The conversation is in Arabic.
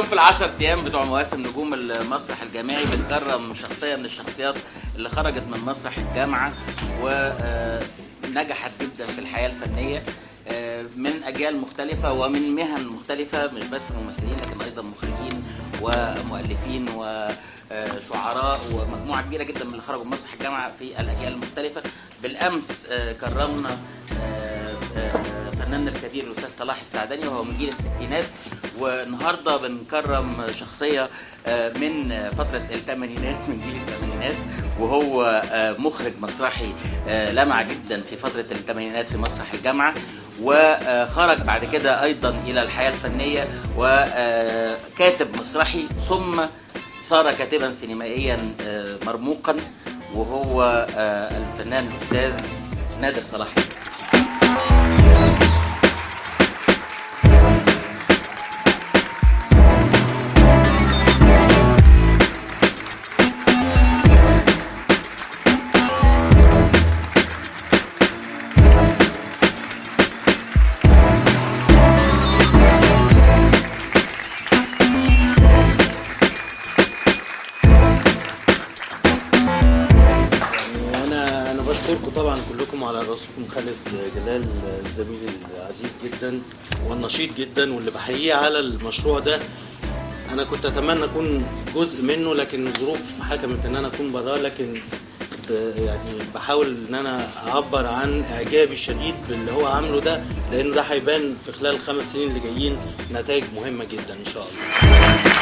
اليوم في ال10 ايام بتوع مواسم نجوم المسرح الجامعي بنكرم شخصيه من الشخصيات اللي خرجت من مسرح الجامعه ونجحت جدا في الحياه الفنيه من اجيال مختلفه ومن مهن مختلفه، مش بس ممثلين لكن ايضا مخرجين ومؤلفين وشعراء ومجموعه كبيره جدا من اللي خرجوا من مسرح الجامعه في الاجيال المختلفه. بالامس كرمنا فنان الكبير الاستاذ صلاح السعدني وهو من جيل الستينات، والنهارده بنكرم شخصيه من فتره الثمانينات، من جيل الثمانينات، وهو مخرج مسرحي لمع جدا في فتره الثمانينات في مسرح الجامعه، وخرج بعد كده ايضا الى الحياه الفنيه وكاتب مسرحي ثم صار كاتبا سينمائيا مرموقا، وهو الفنان الاستاذ نادر صلاح. بشكركم طبعا كلكم على راسكم خالد جلال زميلي العزيز جدا والنشيط جدا واللي بحييه على المشروع ده. انا كنت اتمنى اكون جزء منه لكن الظروف حكمت ان انا اكون براه، لكن يعني بحاول ان انا اعبر عن اعجابي الشديد باللي هو عامله ده، لانه ده هيبان في خلال ال5 سنين اللي جايين نتائج مهمه جدا ان شاء الله.